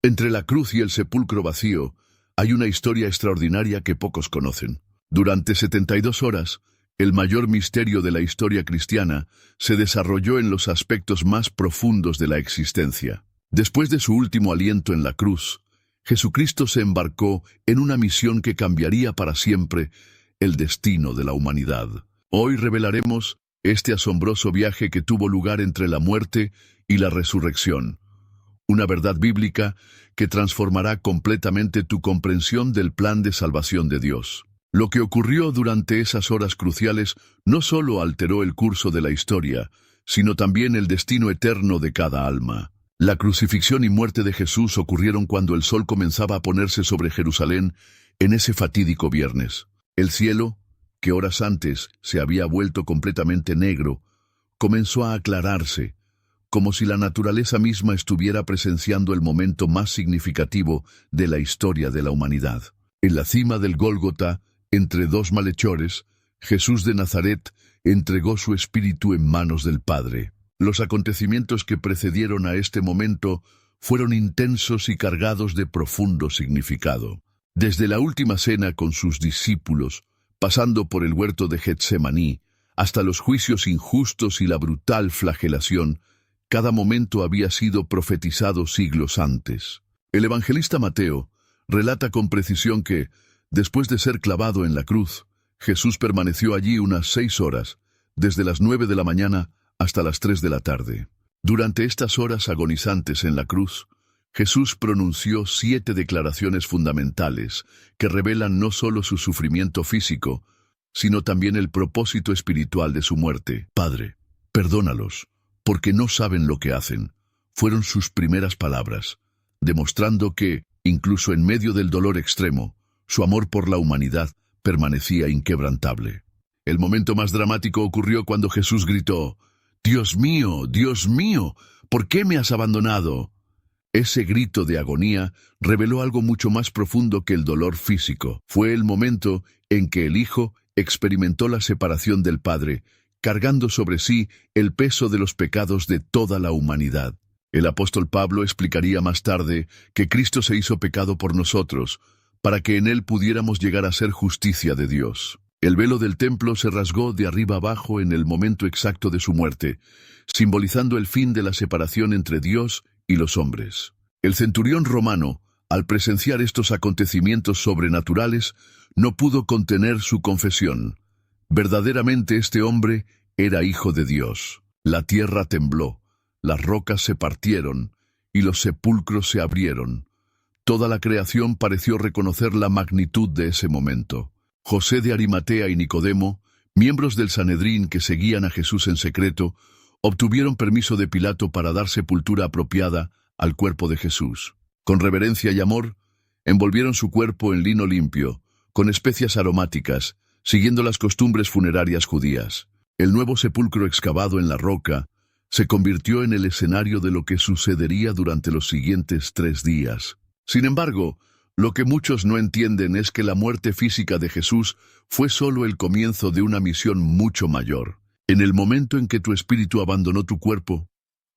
Entre la cruz y el sepulcro vacío hay una historia extraordinaria que pocos conocen. Durante 72 horas, el mayor misterio de la historia cristiana se desarrolló en los aspectos más profundos de la existencia. Después de su último aliento en la cruz, Jesucristo se embarcó en una misión que cambiaría para siempre el destino de la humanidad. Hoy revelaremos este asombroso viaje que tuvo lugar entre la muerte y la resurrección. Una verdad bíblica que transformará completamente tu comprensión del plan de salvación de Dios. Lo que ocurrió durante esas horas cruciales no solo alteró el curso de la historia, sino también el destino eterno de cada alma. La crucifixión y muerte de Jesús ocurrieron cuando el sol comenzaba a ponerse sobre Jerusalén en ese fatídico viernes. El cielo, que horas antes se había vuelto completamente negro, comenzó a aclararse, como si la naturaleza misma estuviera presenciando el momento más significativo de la historia de la humanidad. En la cima del Gólgota, entre dos malhechores, Jesús de Nazaret entregó su espíritu en manos del Padre. Los acontecimientos que precedieron a este momento fueron intensos y cargados de profundo significado. Desde la última cena con sus discípulos, pasando por el huerto de Getsemaní, hasta los juicios injustos y la brutal flagelación, cada momento había sido profetizado siglos antes. El evangelista Mateo relata con precisión que, después de ser clavado en la cruz, Jesús permaneció allí unas 6 horas, desde las 9 de la mañana hasta las 3 de la tarde. Durante estas horas agonizantes en la cruz, Jesús pronunció 7 declaraciones fundamentales que revelan no solo su sufrimiento físico, sino también el propósito espiritual de su muerte. Padre, perdónalos, porque no saben lo que hacen, fueron sus primeras palabras, demostrando que, incluso en medio del dolor extremo, su amor por la humanidad permanecía inquebrantable. El momento más dramático ocurrió cuando Jesús gritó: Dios mío, ¿por qué me has abandonado? Ese grito de agonía reveló algo mucho más profundo que el dolor físico. Fue el momento en que el Hijo experimentó la separación del Padre, cargando sobre sí el peso de los pecados de toda la humanidad. El apóstol Pablo explicaría más tarde que Cristo se hizo pecado por nosotros, para que en él pudiéramos llegar a ser justicia de Dios. El velo del templo se rasgó de arriba abajo en el momento exacto de su muerte, simbolizando el fin de la separación entre Dios y los hombres. El centurión romano, al presenciar estos acontecimientos sobrenaturales, no pudo contener su confesión. Verdaderamente este hombre era hijo de Dios. La tierra tembló, las rocas se partieron y los sepulcros se abrieron. Toda la creación pareció reconocer la magnitud de ese momento. José de Arimatea y Nicodemo, miembros del Sanedrín que seguían a Jesús en secreto, obtuvieron permiso de Pilato para dar sepultura apropiada al cuerpo de Jesús. Con reverencia y amor, envolvieron su cuerpo en lino limpio, con especias aromáticas, siguiendo las costumbres funerarias judías. El nuevo sepulcro excavado en la roca se convirtió en el escenario de lo que sucedería durante los siguientes 3 días. Sin embargo, lo que muchos no entienden es que la muerte física de Jesús fue solo el comienzo de una misión mucho mayor. En el momento en que tu espíritu abandonó tu cuerpo,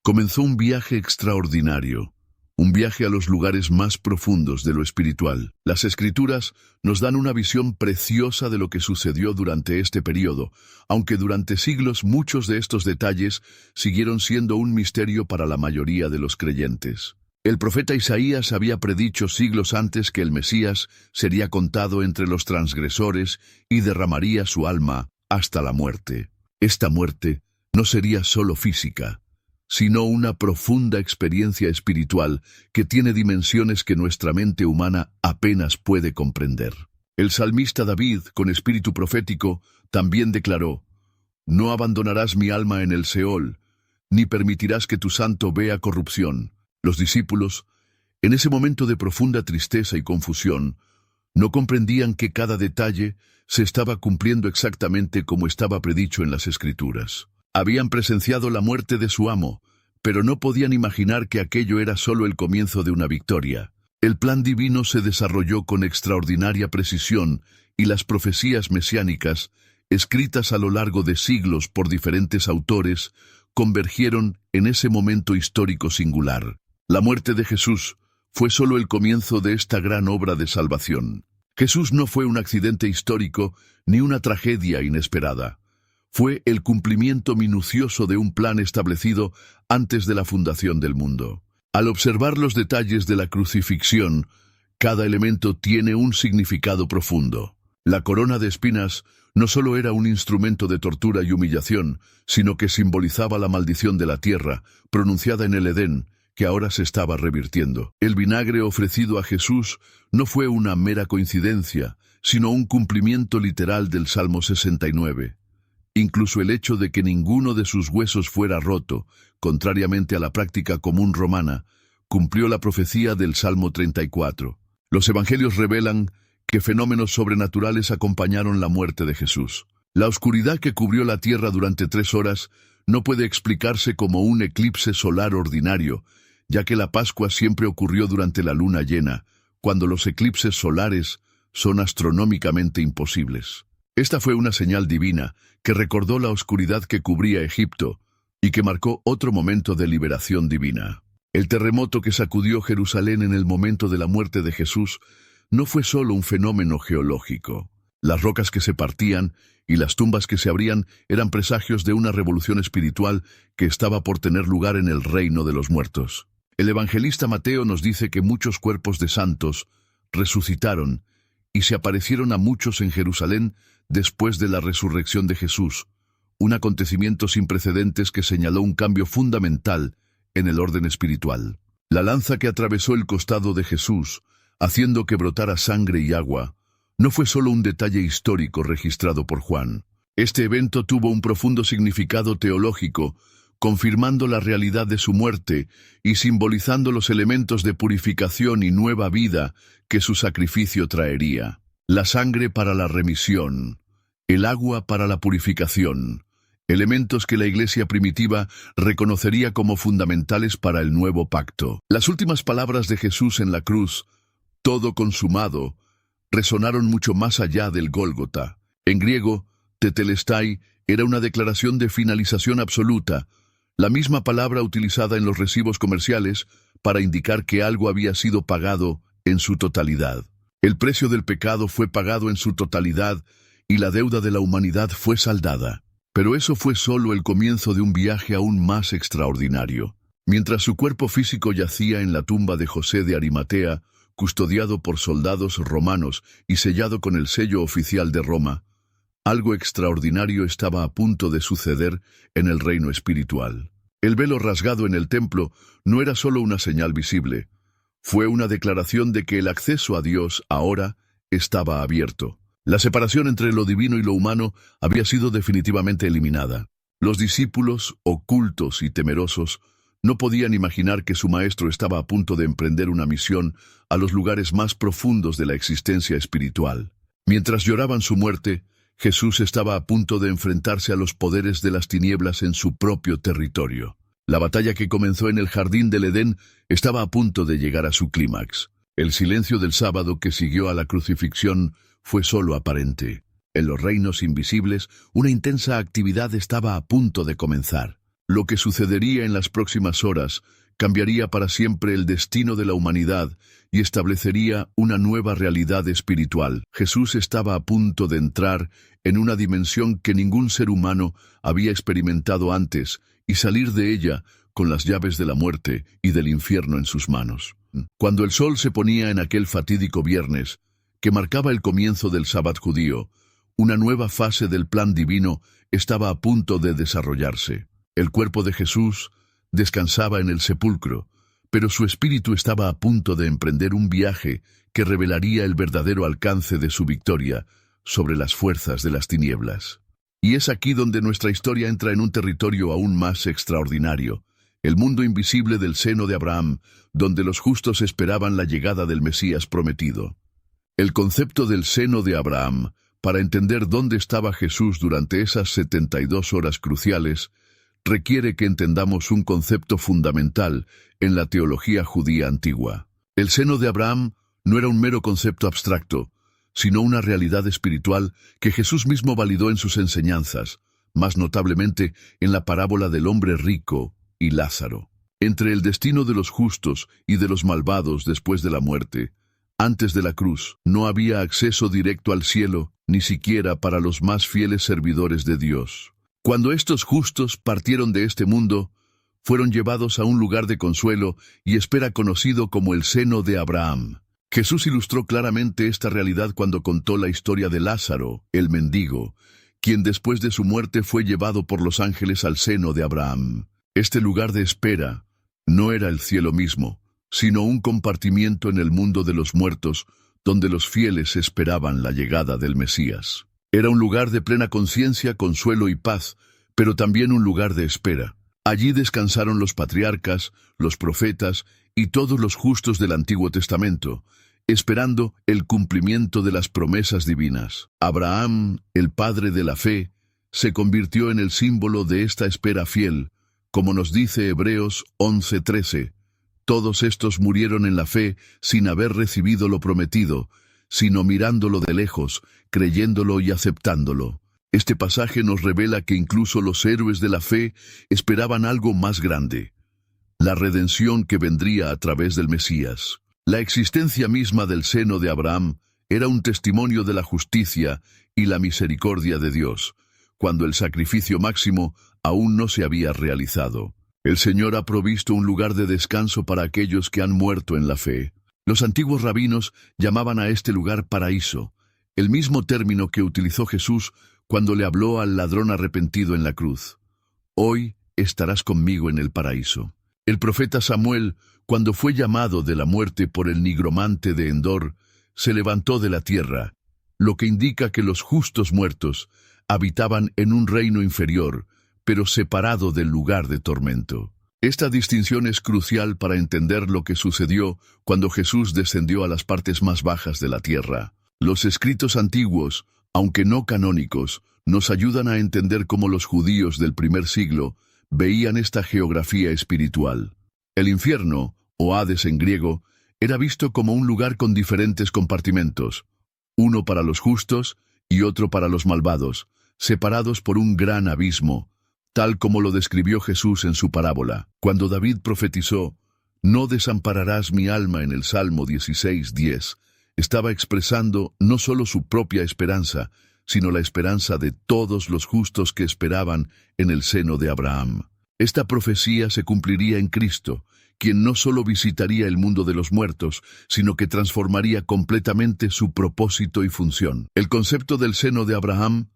comenzó un viaje extraordinario. Un viaje a los lugares más profundos de lo espiritual. Las Escrituras nos dan una visión preciosa de lo que sucedió durante este periodo, aunque durante siglos muchos de estos detalles siguieron siendo un misterio para la mayoría de los creyentes. El profeta Isaías había predicho siglos antes que el Mesías sería contado entre los transgresores y derramaría su alma hasta la muerte. Esta muerte no sería solo física, sino una profunda experiencia espiritual que tiene dimensiones que nuestra mente humana apenas puede comprender. El salmista David, con espíritu profético, también declaró: No abandonarás mi alma en el Seol, ni permitirás que tu santo vea corrupción. Los discípulos, en ese momento de profunda tristeza y confusión, no comprendían que cada detalle se estaba cumpliendo exactamente como estaba predicho en las Escrituras. Habían presenciado la muerte de su amo, pero no podían imaginar que aquello era solo el comienzo de una victoria. El plan divino se desarrolló con extraordinaria precisión y las profecías mesiánicas, escritas a lo largo de siglos por diferentes autores, convergieron en ese momento histórico singular. La muerte de Jesús fue solo el comienzo de esta gran obra de salvación. Jesús no fue un accidente histórico ni una tragedia inesperada. Fue el cumplimiento minucioso de un plan establecido antes de la fundación del mundo. Al observar los detalles de la crucifixión, cada elemento tiene un significado profundo. La corona de espinas no solo era un instrumento de tortura y humillación, sino que simbolizaba la maldición de la tierra, pronunciada en el Edén, que ahora se estaba revirtiendo. El vinagre ofrecido a Jesús no fue una mera coincidencia, sino un cumplimiento literal del Salmo 69. Incluso el hecho de que ninguno de sus huesos fuera roto, contrariamente a la práctica común romana, cumplió la profecía del Salmo 34. Los evangelios revelan que fenómenos sobrenaturales acompañaron la muerte de Jesús. La oscuridad que cubrió la tierra durante 3 horas no puede explicarse como un eclipse solar ordinario, ya que la Pascua siempre ocurrió durante la luna llena, cuando los eclipses solares son astronómicamente imposibles. Esta fue una señal divina que recordó la oscuridad que cubría Egipto y que marcó otro momento de liberación divina. El terremoto que sacudió Jerusalén en el momento de la muerte de Jesús no fue solo un fenómeno geológico. Las rocas que se partían y las tumbas que se abrían eran presagios de una revolución espiritual que estaba por tener lugar en el reino de los muertos. El evangelista Mateo nos dice que muchos cuerpos de santos resucitaron y se aparecieron a muchos en Jerusalén después de la resurrección de Jesús, un acontecimiento sin precedentes que señaló un cambio fundamental en el orden espiritual. La lanza que atravesó el costado de Jesús, haciendo que brotara sangre y agua, no fue solo un detalle histórico registrado por Juan. Este evento tuvo un profundo significado teológico, confirmando la realidad de su muerte y simbolizando los elementos de purificación y nueva vida que su sacrificio traería. La sangre para la remisión, el agua para la purificación, elementos que la iglesia primitiva reconocería como fundamentales para el nuevo pacto. Las últimas palabras de Jesús en la cruz, todo consumado, resonaron mucho más allá del Gólgota. En griego, tetelestai era una declaración de finalización absoluta, la misma palabra utilizada en los recibos comerciales para indicar que algo había sido pagado en su totalidad. El precio del pecado fue pagado en su totalidad y la deuda de la humanidad fue saldada. Pero eso fue solo el comienzo de un viaje aún más extraordinario. Mientras su cuerpo físico yacía en la tumba de José de Arimatea, custodiado por soldados romanos y sellado con el sello oficial de Roma, algo extraordinario estaba a punto de suceder en el reino espiritual. El velo rasgado en el templo no era solo una señal visible, fue una declaración de que el acceso a Dios ahora estaba abierto. La separación entre lo divino y lo humano había sido definitivamente eliminada. Los discípulos, ocultos y temerosos, no podían imaginar que su maestro estaba a punto de emprender una misión a los lugares más profundos de la existencia espiritual. Mientras lloraban su muerte, Jesús estaba a punto de enfrentarse a los poderes de las tinieblas en su propio territorio. La batalla que comenzó en el jardín del Edén estaba a punto de llegar a su clímax. El silencio del sábado que siguió a la crucifixión fue solo aparente. En los reinos invisibles, una intensa actividad estaba a punto de comenzar. Lo que sucedería en las próximas horas cambiaría para siempre el destino de la humanidad y establecería una nueva realidad espiritual. Jesús estaba a punto de entrar en una dimensión que ningún ser humano había experimentado antes y salir de ella con las llaves de la muerte y del infierno en sus manos. Cuando el sol se ponía en aquel fatídico viernes, que marcaba el comienzo del sábado judío, una nueva fase del plan divino estaba a punto de desarrollarse. El cuerpo de Jesús descansaba en el sepulcro, pero su espíritu estaba a punto de emprender un viaje que revelaría el verdadero alcance de su victoria sobre las fuerzas de las tinieblas. Y es aquí donde nuestra historia entra en un territorio aún más extraordinario, el mundo invisible del seno de Abraham, donde los justos esperaban la llegada del Mesías prometido. El concepto del seno de Abraham, para entender dónde estaba Jesús durante esas 72 horas cruciales, requiere que entendamos un concepto fundamental en la teología judía antigua. El seno de Abraham no era un mero concepto abstracto, sino una realidad espiritual que Jesús mismo validó en sus enseñanzas, más notablemente en la parábola del hombre rico y Lázaro. entre el destino de los justos y de los malvados después de la muerte. Antes de la cruz, no había acceso directo al cielo, ni siquiera para los más fieles servidores de Dios. Cuando estos justos partieron de este mundo, fueron llevados a un lugar de consuelo y espera conocido como el seno de Abraham. Jesús ilustró claramente esta realidad cuando contó la historia de Lázaro, el mendigo, quien después de su muerte fue llevado por los ángeles al seno de Abraham. Este lugar de espera no era el cielo mismo, sino un compartimiento en el mundo de los muertos, donde los fieles esperaban la llegada del Mesías. Era un lugar de plena conciencia, consuelo y paz, pero también un lugar de espera. Allí descansaron los patriarcas, los profetas y todos los justos del Antiguo Testamento, esperando el cumplimiento de las promesas divinas. Abraham, el padre de la fe, se convirtió en el símbolo de esta espera fiel, como nos dice Hebreos 11:13. Todos estos murieron en la fe sin haber recibido lo prometido, sino mirándolo de lejos, creyéndolo y aceptándolo. Este pasaje nos revela que incluso los héroes de la fe esperaban algo más grande: la redención que vendría a través del Mesías. La existencia misma del seno de Abraham era un testimonio de la justicia y la misericordia de Dios, cuando el sacrificio máximo aún no se había realizado. El Señor ha provisto un lugar de descanso para aquellos que han muerto en la fe. Los antiguos rabinos llamaban a este lugar paraíso, el mismo término que utilizó Jesús cuando le habló al ladrón arrepentido en la cruz. Hoy estarás conmigo en el paraíso. El profeta Samuel, cuando fue llamado de la muerte por el nigromante de Endor, se levantó de la tierra, lo que indica que los justos muertos habitaban en un reino inferior, pero separado del lugar de tormento. Esta distinción es crucial para entender lo que sucedió cuando Jesús descendió a las partes más bajas de la tierra. Los escritos antiguos, aunque no canónicos, nos ayudan a entender cómo los judíos del primer siglo veían esta geografía espiritual. El infierno, o Hades en griego, era visto como un lugar con diferentes compartimentos, uno para los justos y otro para los malvados, separados por un gran abismo, tal como lo describió Jesús en su parábola. Cuando David profetizó, «No desampararás mi alma» en el Salmo 16:10, estaba expresando no solo su propia esperanza, sino la esperanza de todos los justos que esperaban en el seno de Abraham. Esta profecía se cumpliría en Cristo, quien no solo visitaría el mundo de los muertos, sino que transformaría completamente su propósito y función. El concepto del seno de Abraham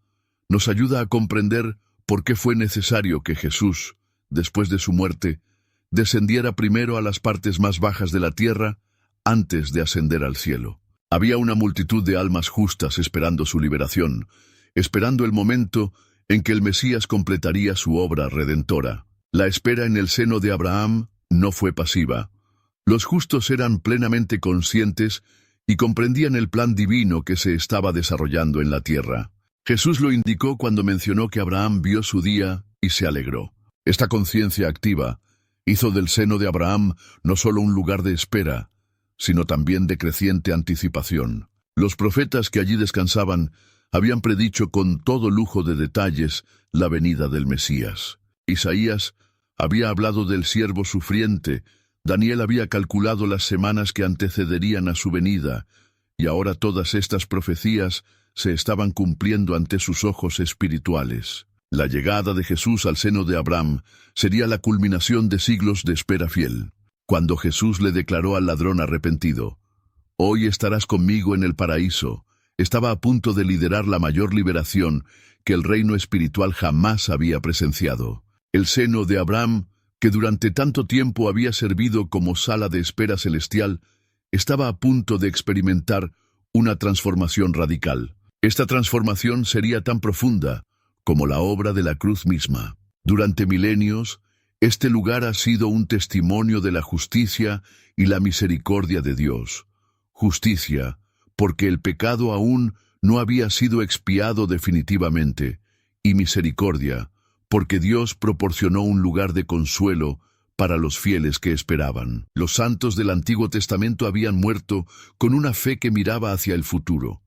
nos ayuda a comprender por qué fue necesario que Jesús, después de su muerte, descendiera primero a las partes más bajas de la tierra antes de ascender al cielo. Había una multitud de almas justas esperando su liberación, esperando el momento en que el Mesías completaría su obra redentora. La espera en el seno de Abraham no fue pasiva. Los justos eran plenamente conscientes y comprendían el plan divino que se estaba desarrollando en la tierra. Jesús lo indicó cuando mencionó que Abraham vio su día y se alegró. Esta conciencia activa hizo del seno de Abraham no solo un lugar de espera, sino también de creciente anticipación. Los profetas que allí descansaban habían predicho con todo lujo de detalles la venida del Mesías. Isaías había hablado del siervo sufriente, Daniel había calculado las semanas que antecederían a su venida, y ahora todas estas profecías se estaban cumpliendo ante sus ojos espirituales. La llegada de Jesús al seno de Abraham sería la culminación de siglos de espera fiel. Cuando Jesús le declaró al ladrón arrepentido, «Hoy estarás conmigo en el paraíso», estaba a punto de liderar la mayor liberación que el reino espiritual jamás había presenciado. El seno de Abraham, que durante tanto tiempo había servido como sala de espera celestial, estaba a punto de experimentar una transformación radical. Esta transformación sería tan profunda como la obra de la cruz misma. Durante milenios, este lugar ha sido un testimonio de la justicia y la misericordia de Dios. Justicia, porque el pecado aún no había sido expiado definitivamente, y misericordia, porque Dios proporcionó un lugar de consuelo para los fieles que esperaban. Los santos del Antiguo Testamento habían muerto con una fe que miraba hacia el futuro,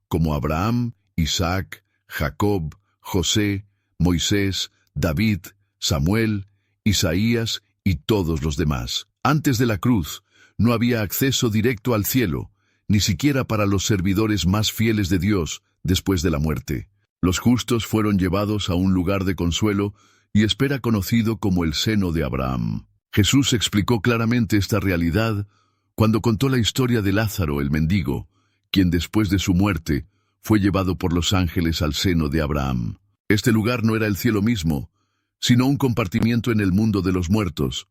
como Abraham, Isaac, Jacob, José, Moisés, David, Samuel, Isaías y todos los demás. Antes de la cruz, no había acceso directo al cielo, ni siquiera para los servidores más fieles de Dios después de la muerte. Los justos fueron llevados a un lugar de consuelo y espera conocido como el seno de Abraham. Jesús explicó claramente esta realidad cuando contó la historia de Lázaro el mendigo, quien después de su muerte fue llevado por los ángeles al seno de Abraham. Este lugar no era el cielo mismo, sino un compartimiento en el mundo de los muertos,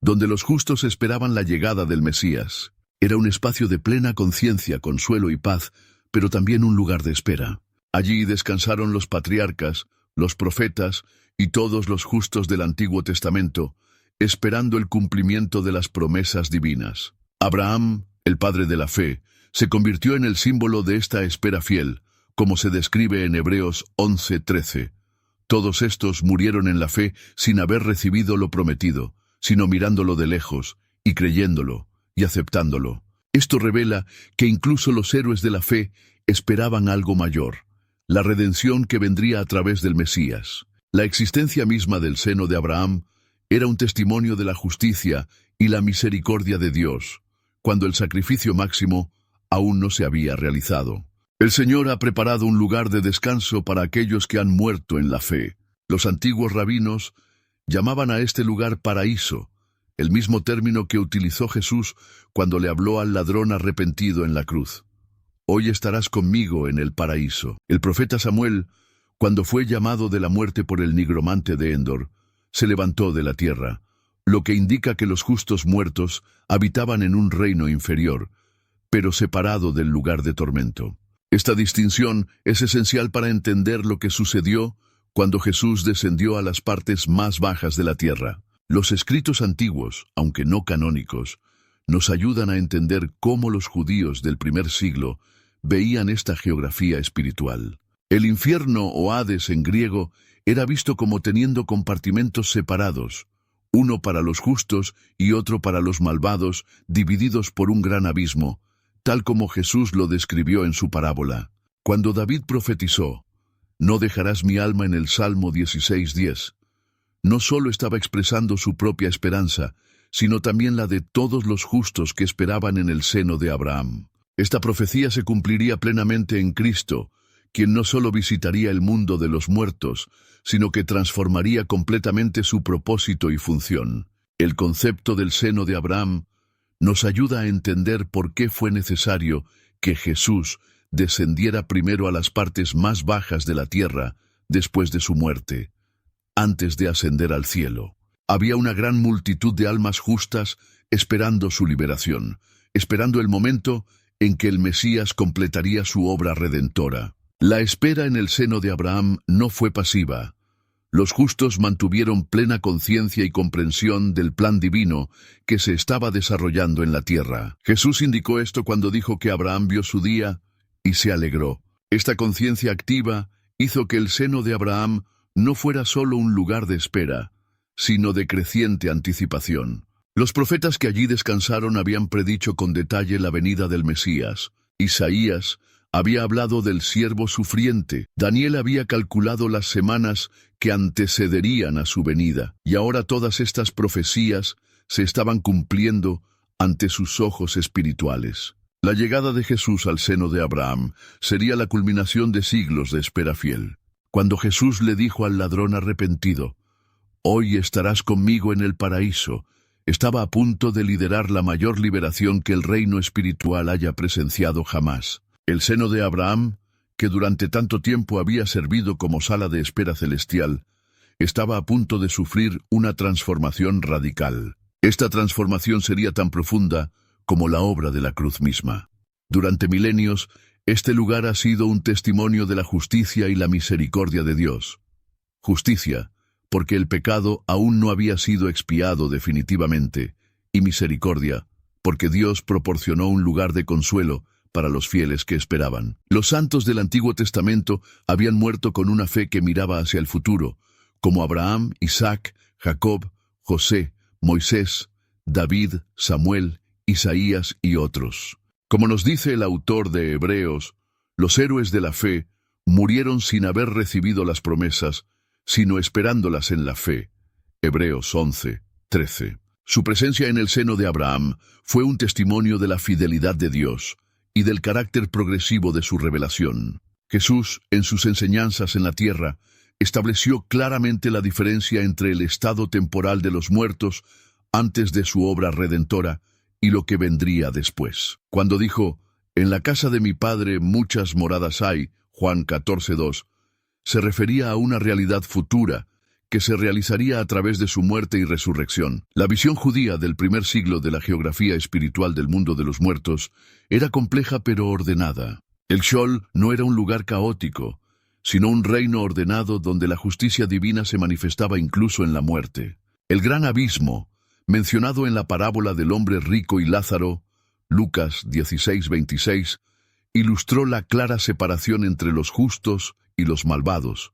donde los justos esperaban la llegada del Mesías. Era un espacio de plena conciencia, consuelo y paz, pero también un lugar de espera. Allí descansaron los patriarcas, los profetas y todos los justos del Antiguo Testamento, esperando el cumplimiento de las promesas divinas. Abraham, el padre de la fe, se convirtió en el símbolo de esta espera fiel, como se describe en Hebreos 11:13. Todos estos murieron en la fe sin haber recibido lo prometido, sino mirándolo de lejos, y creyéndolo, y aceptándolo. Esto revela que incluso los héroes de la fe esperaban algo mayor, la redención que vendría a través del Mesías. La existencia misma del seno de Abraham era un testimonio de la justicia y la misericordia de Dios, cuando el sacrificio máximo aún no se había realizado. El Señor ha preparado un lugar de descanso para aquellos que han muerto en la fe. Los antiguos rabinos llamaban a este lugar paraíso, el mismo término que utilizó Jesús cuando le habló al ladrón arrepentido en la cruz. Hoy estarás conmigo en el paraíso. El profeta Samuel, cuando fue llamado de la muerte por el nigromante de Endor, se levantó de la tierra, lo que indica que los justos muertos habitaban en un reino inferior, pero separado del lugar de tormento. Esta distinción es esencial para entender lo que sucedió cuando Jesús descendió a las partes más bajas de la tierra. Los escritos antiguos, aunque no canónicos, nos ayudan a entender cómo los judíos del primer siglo veían esta geografía espiritual. El infierno o Hades en griego era visto como teniendo compartimentos separados, uno para los justos y otro para los malvados, divididos por un gran abismo, tal como Jesús lo describió en su parábola. Cuando David profetizó, «No dejarás mi alma» en el Salmo 16:10, no solo estaba expresando su propia esperanza, sino también la de todos los justos que esperaban en el seno de Abraham. Esta profecía se cumpliría plenamente en Cristo, quien no solo visitaría el mundo de los muertos, sino que transformaría completamente su propósito y función. El concepto del seno de Abraham nos ayuda a entender por qué fue necesario que Jesús descendiera primero a las partes más bajas de la tierra después de su muerte, antes de ascender al cielo. Había una gran multitud de almas justas esperando su liberación, esperando el momento en que el Mesías completaría su obra redentora. La espera en el seno de Abraham no fue pasiva. Los justos mantuvieron plena conciencia y comprensión del plan divino que se estaba desarrollando en la tierra. Jesús indicó esto cuando dijo que Abraham vio su día y se alegró. Esta conciencia activa hizo que el seno de Abraham no fuera solo un lugar de espera, sino de creciente anticipación. Los profetas que allí descansaron habían predicho con detalle la venida del Mesías. Isaías había hablado del siervo sufriente. Daniel había calculado las semanas que antecederían a su venida, y ahora todas estas profecías se estaban cumpliendo ante sus ojos espirituales. La llegada de Jesús al seno de Abraham sería la culminación de siglos de espera fiel. Cuando Jesús le dijo al ladrón arrepentido, «Hoy estarás conmigo en el paraíso», estaba a punto de liderar la mayor liberación que el reino espiritual haya presenciado jamás. El seno de Abraham, que durante tanto tiempo había servido como sala de espera celestial, estaba a punto de sufrir una transformación radical. Esta transformación sería tan profunda como la obra de la cruz misma. Durante milenios, este lugar ha sido un testimonio de la justicia y la misericordia de Dios. Justicia, porque el pecado aún no había sido expiado definitivamente, y misericordia, porque Dios proporcionó un lugar de consuelo para los fieles que esperaban. Los santos del Antiguo Testamento habían muerto con una fe que miraba hacia el futuro, como Abraham, Isaac, Jacob, José, Moisés, David, Samuel, Isaías y otros. Como nos dice el autor de Hebreos, los héroes de la fe murieron sin haber recibido las promesas, sino esperándolas en la fe. Hebreos 11, 13. Su presencia en el seno de Abraham fue un testimonio de la fidelidad de Dios y del carácter progresivo de su revelación. Jesús, en sus enseñanzas en la tierra, estableció claramente la diferencia entre el estado temporal de los muertos antes de su obra redentora y lo que vendría después. Cuando dijo, «En la casa de mi Padre muchas moradas hay», Juan 14:2, se refería a una realidad futura que se realizaría a través de su muerte y resurrección. La visión judía del primer siglo de la geografía espiritual del mundo de los muertos era compleja pero ordenada. El Sheol no era un lugar caótico, sino un reino ordenado donde la justicia divina se manifestaba incluso en la muerte. El gran abismo, mencionado en la parábola del hombre rico y Lázaro, Lucas 16:26, ilustró la clara separación entre los justos y los malvados,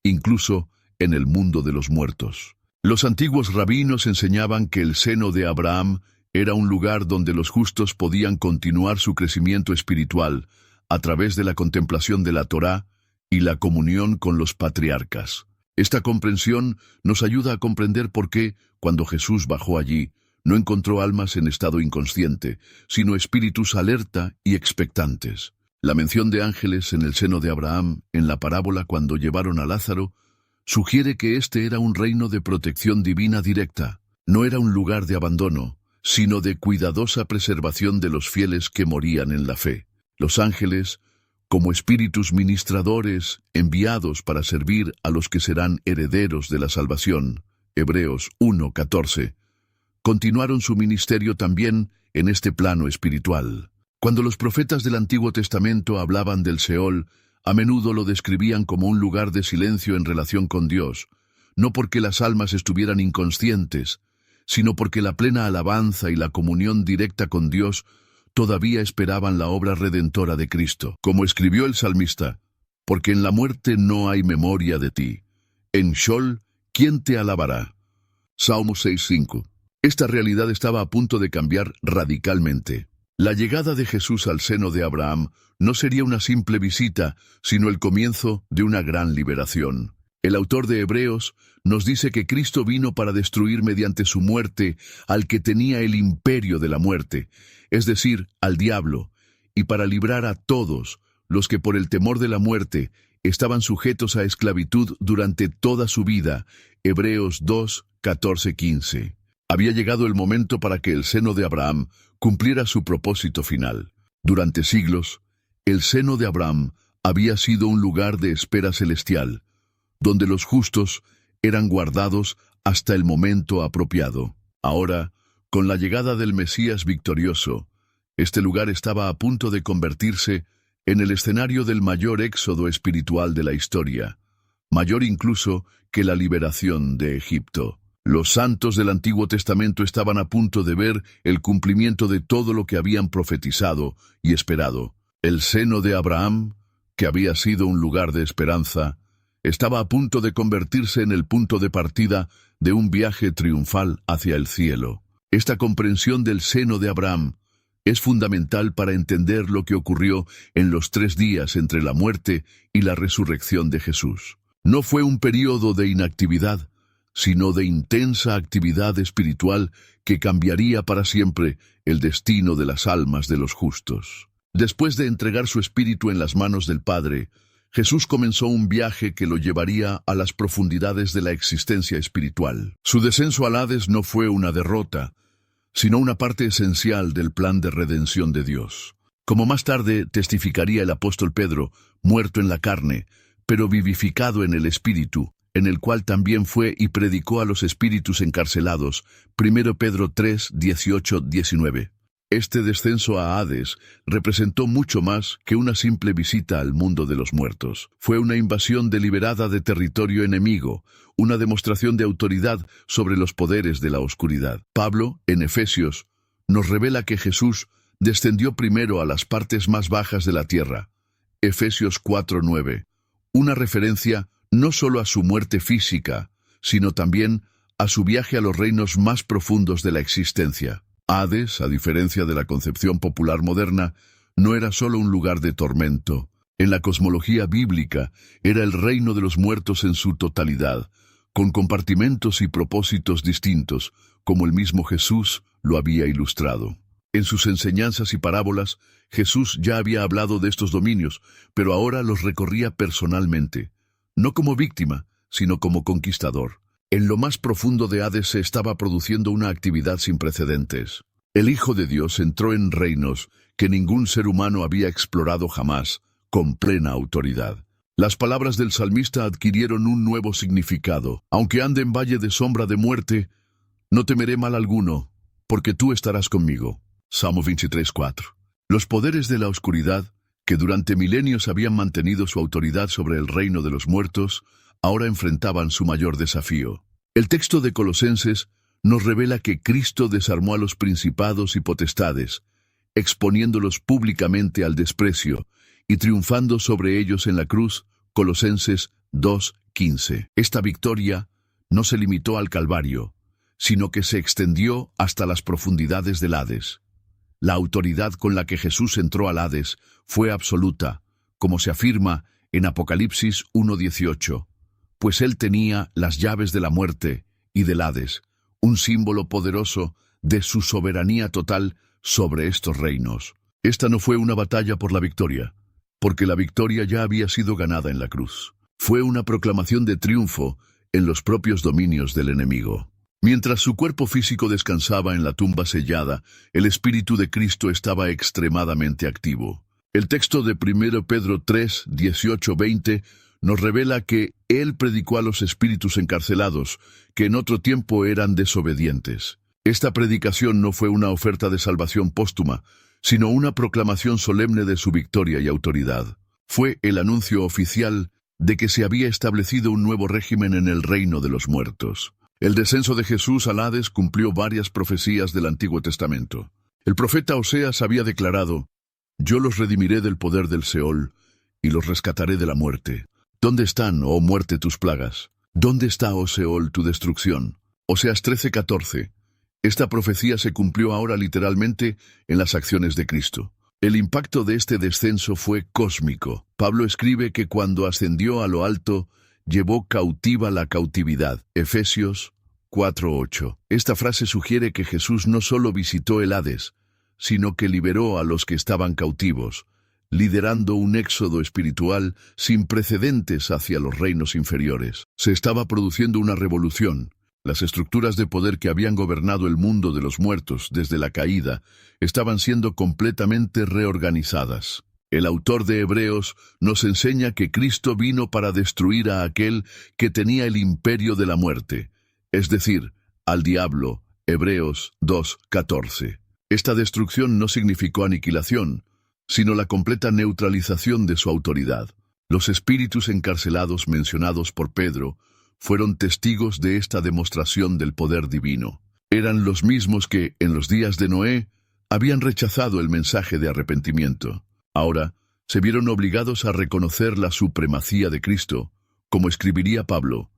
incluso en el mundo de los muertos. Los antiguos rabinos enseñaban que el seno de Abraham era un lugar donde los justos podían continuar su crecimiento espiritual a través de la contemplación de la Torá y la comunión con los patriarcas. Esta comprensión nos ayuda a comprender por qué, cuando Jesús bajó allí, no encontró almas en estado inconsciente, sino espíritus alerta y expectantes. La mención de ángeles en el seno de Abraham, en la parábola cuando llevaron a Lázaro, sugiere que este era un reino de protección divina directa. No era un lugar de abandono, sino de cuidadosa preservación de los fieles que morían en la fe. Los ángeles, como espíritus ministradores enviados para servir a los que serán herederos de la salvación, Hebreos 1:14, continuaron su ministerio también en este plano espiritual. Cuando los profetas del Antiguo Testamento hablaban del Seol, a menudo lo describían como un lugar de silencio en relación con Dios, no porque las almas estuvieran inconscientes, sino porque la plena alabanza y la comunión directa con Dios todavía esperaban la obra redentora de Cristo. Como escribió el salmista, «Porque en la muerte no hay memoria de ti. En Sheol, ¿quién te alabará?». Salmo 6:5. Esta realidad estaba a punto de cambiar radicalmente. La llegada de Jesús al seno de Abraham no sería una simple visita, sino el comienzo de una gran liberación. El autor de Hebreos nos dice que Cristo vino para destruir mediante su muerte al que tenía el imperio de la muerte, es decir, al diablo, y para librar a todos los que por el temor de la muerte estaban sujetos a esclavitud durante toda su vida. Hebreos 2:14-15. Había llegado el momento para que el seno de Abraham cumpliera su propósito final. Durante siglos, el seno de Abraham había sido un lugar de espera celestial, donde los justos eran guardados hasta el momento apropiado. Ahora, con la llegada del Mesías victorioso, este lugar estaba a punto de convertirse en el escenario del mayor éxodo espiritual de la historia, mayor incluso que la liberación de Egipto. Los santos del Antiguo Testamento estaban a punto de ver el cumplimiento de todo lo que habían profetizado y esperado. El seno de Abraham, que había sido un lugar de esperanza, estaba a punto de convertirse en el punto de partida de un viaje triunfal hacia el cielo. Esta comprensión del seno de Abraham es fundamental para entender lo que ocurrió en los 3 días entre la muerte y la resurrección de Jesús. No fue un período de inactividad, sino de intensa actividad espiritual que cambiaría para siempre el destino de las almas de los justos. Después de entregar su espíritu en las manos del Padre, Jesús comenzó un viaje que lo llevaría a las profundidades de la existencia espiritual. Su descenso al Hades no fue una derrota, sino una parte esencial del plan de redención de Dios. Como más tarde testificaría el apóstol Pedro, muerto en la carne, pero vivificado en el espíritu, en el cual también fue y predicó a los espíritus encarcelados. 1 Pedro 3, 18-19. Este descenso a Hades representó mucho más que una simple visita al mundo de los muertos. Fue una invasión deliberada de territorio enemigo, una demostración de autoridad sobre los poderes de la oscuridad. Pablo, en Efesios, nos revela que Jesús descendió primero a las partes más bajas de la tierra. Efesios 4:9. Una referencia no solo a su muerte física, sino también a su viaje a los reinos más profundos de la existencia. Hades, a diferencia de la concepción popular moderna, no era solo un lugar de tormento. En la cosmología bíblica, era el reino de los muertos en su totalidad, con compartimentos y propósitos distintos, como el mismo Jesús lo había ilustrado. En sus enseñanzas y parábolas, Jesús ya había hablado de estos dominios, pero ahora los recorría personalmente, no como víctima, sino como conquistador. En lo más profundo de Hades se estaba produciendo una actividad sin precedentes. El Hijo de Dios entró en reinos que ningún ser humano había explorado jamás, con plena autoridad. Las palabras del salmista adquirieron un nuevo significado. Aunque ande en valle de sombra de muerte, no temeré mal alguno, porque tú estarás conmigo. Salmo 23:4. Los poderes de la oscuridad, que durante milenios habían mantenido su autoridad sobre el reino de los muertos, ahora enfrentaban su mayor desafío. El texto de Colosenses nos revela que Cristo desarmó a los principados y potestades, exponiéndolos públicamente al desprecio y triunfando sobre ellos en la cruz. Colosenses 2:15. Esta victoria no se limitó al Calvario, sino que se extendió hasta las profundidades del Hades. La autoridad con la que Jesús entró al Hades fue absoluta, como se afirma en Apocalipsis 1:18, pues él tenía las llaves de la muerte y del Hades, un símbolo poderoso de su soberanía total sobre estos reinos. Esta no fue una batalla por la victoria, porque la victoria ya había sido ganada en la cruz. Fue una proclamación de triunfo en los propios dominios del enemigo. Mientras su cuerpo físico descansaba en la tumba sellada, el Espíritu de Cristo estaba extremadamente activo. El texto de 1 Pedro 3:18-20 nos revela que Él predicó a los espíritus encarcelados, que en otro tiempo eran desobedientes. Esta predicación no fue una oferta de salvación póstuma, sino una proclamación solemne de su victoria y autoridad. Fue el anuncio oficial de que se había establecido un nuevo régimen en el reino de los muertos. El descenso de Jesús al Hades cumplió varias profecías del Antiguo Testamento. El profeta Oseas había declarado: «Yo los redimiré del poder del Seol y los rescataré de la muerte. ¿Dónde están, oh muerte, tus plagas? ¿Dónde está, oh Seol, tu destrucción?». Oseas 13:14. Esta profecía se cumplió ahora literalmente en las acciones de Cristo. El impacto de este descenso fue cósmico. Pablo escribe que cuando ascendió a lo alto, llevó cautiva la cautividad. Efesios 4:8. Esta frase sugiere que Jesús no solo visitó el Hades, sino que liberó a los que estaban cautivos, liderando un éxodo espiritual sin precedentes hacia los reinos inferiores. Se estaba produciendo una revolución. Las estructuras de poder que habían gobernado el mundo de los muertos desde la caída estaban siendo completamente reorganizadas. El autor de Hebreos nos enseña que Cristo vino para destruir a aquel que tenía el imperio de la muerte, es decir, al diablo. Hebreos 2:14. Esta destrucción no significó aniquilación, sino la completa neutralización de su autoridad. Los espíritus encarcelados mencionados por Pedro fueron testigos de esta demostración del poder divino. Eran los mismos que, en los días de Noé, habían rechazado el mensaje de arrepentimiento. Ahora, se vieron obligados a reconocer la supremacía de Cristo, como escribiría Pablo,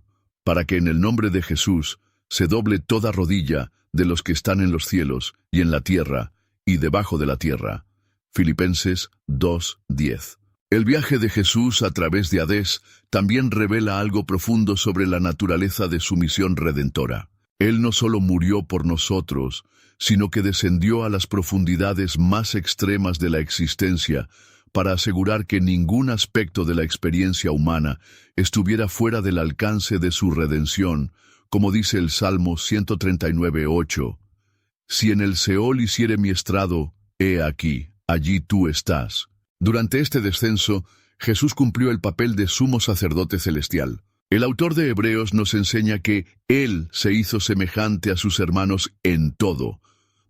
para que en el nombre de Jesús se doble toda rodilla de los que están en los cielos y en la tierra y debajo de la tierra. Filipenses 2:10. El viaje de Jesús a través de Hades también revela algo profundo sobre la naturaleza de su misión redentora. Él no solo murió por nosotros, sino que descendió a las profundidades más extremas de la existencia para asegurar que ningún aspecto de la experiencia humana estuviera fuera del alcance de su redención, como dice el Salmo 139:8. «Si en el Seol hiciere mi estrado, he aquí, allí tú estás». Durante este descenso, Jesús cumplió el papel de sumo sacerdote celestial. El autor de Hebreos nos enseña que Él se hizo semejante a sus hermanos en todo,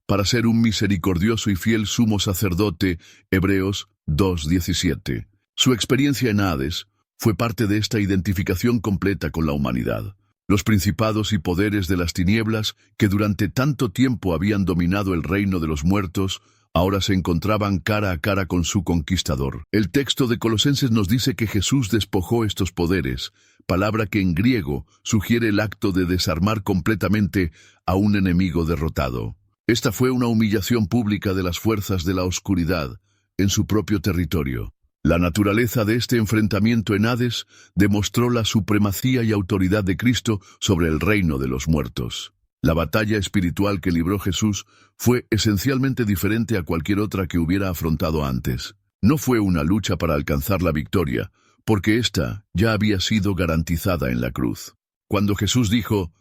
para ser un misericordioso y fiel sumo sacerdote. Hebreos 2:17. Su experiencia en Hades fue parte de esta identificación completa con la humanidad. Los principados y poderes de las tinieblas, que durante tanto tiempo habían dominado el reino de los muertos, ahora se encontraban cara a cara con su conquistador. El texto de Colosenses nos dice que Jesús despojó estos poderes, palabra que en griego sugiere el acto de desarmar completamente a un enemigo derrotado. Esta fue una humillación pública de las fuerzas de la oscuridad en su propio territorio. La naturaleza de este enfrentamiento en Hades demostró la supremacía y autoridad de Cristo sobre el reino de los muertos. La batalla espiritual que libró Jesús fue esencialmente diferente a cualquier otra que hubiera afrontado antes. No fue una lucha para alcanzar la victoria, porque ésta ya había sido garantizada en la cruz. Cuando Jesús dijo,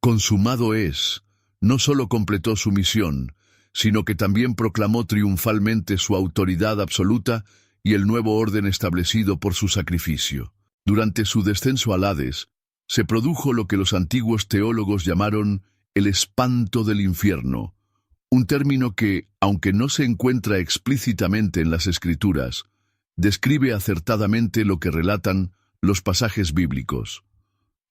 «Consumado es», no solo completó su misión, sino que también proclamó triunfalmente su autoridad absoluta y el nuevo orden establecido por su sacrificio. Durante su descenso al Hades, se produjo lo que los antiguos teólogos llamaron el espanto del infierno, un término que, aunque no se encuentra explícitamente en las Escrituras, describe acertadamente lo que relatan los pasajes bíblicos.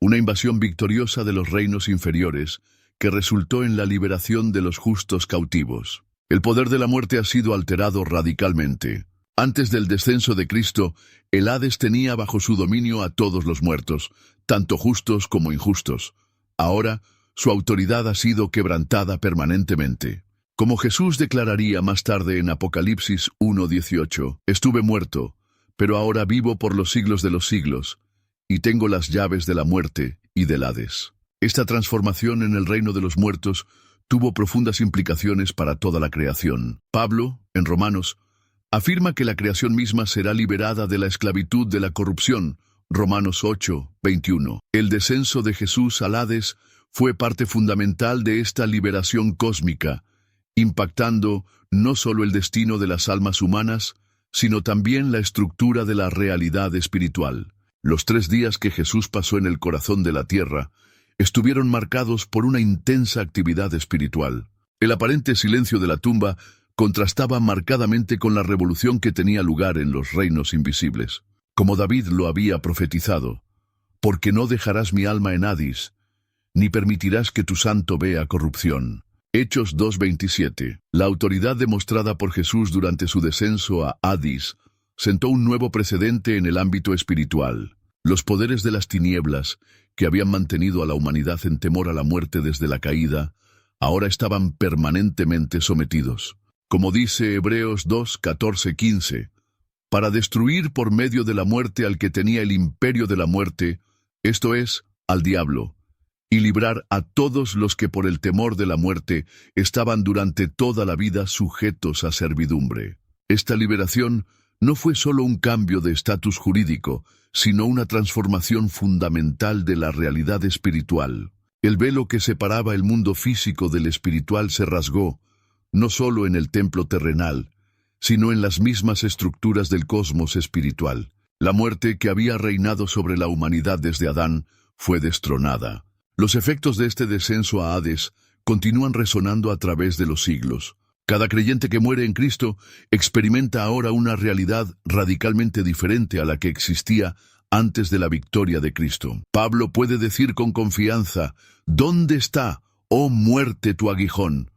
Una invasión victoriosa de los reinos inferiores que resultó en la liberación de los justos cautivos. El poder de la muerte ha sido alterado radicalmente. Antes del descenso de Cristo, el Hades tenía bajo su dominio a todos los muertos, tanto justos como injustos. Ahora, su autoridad ha sido quebrantada permanentemente. Como Jesús declararía más tarde en Apocalipsis 1:18, «Estuve muerto, pero ahora vivo por los siglos de los siglos, y tengo las llaves de la muerte y del Hades». Esta transformación en el reino de los muertos tuvo profundas implicaciones para toda la creación. Pablo, en Romanos, afirma que la creación misma será liberada de la esclavitud de la corrupción, Romanos 8:21. El descenso de Jesús al Hades fue parte fundamental de esta liberación cósmica, impactando no solo el destino de las almas humanas, sino también la estructura de la realidad espiritual. Los 3 días que Jesús pasó en el corazón de la tierra estuvieron marcados por una intensa actividad espiritual. El aparente silencio de la tumba contrastaba marcadamente con la revolución que tenía lugar en los reinos invisibles. Como David lo había profetizado, «Porque no dejarás mi alma en Hades, ni permitirás que tu santo vea corrupción». Hechos 2:27. La autoridad demostrada por Jesús durante su descenso a Hades sentó un nuevo precedente en el ámbito espiritual. Los poderes de las tinieblas, que habían mantenido a la humanidad en temor a la muerte desde la caída, ahora estaban permanentemente sometidos. Como dice Hebreos 2:14-15, para destruir por medio de la muerte al que tenía el imperio de la muerte, esto es, al diablo, y librar a todos los que por el temor de la muerte estaban durante toda la vida sujetos a servidumbre. Esta liberación no fue solo un cambio de estatus jurídico, sino una transformación fundamental de la realidad espiritual. El velo que separaba el mundo físico del espiritual se rasgó, no solo en el templo terrenal, sino en las mismas estructuras del cosmos espiritual. La muerte que había reinado sobre la humanidad desde Adán fue destronada. Los efectos de este descenso a Hades continúan resonando a través de los siglos. Cada creyente que muere en Cristo experimenta ahora una realidad radicalmente diferente a la que existía antes de la victoria de Cristo. Pablo puede decir con confianza, «¿Dónde está, oh muerte, tu aguijón?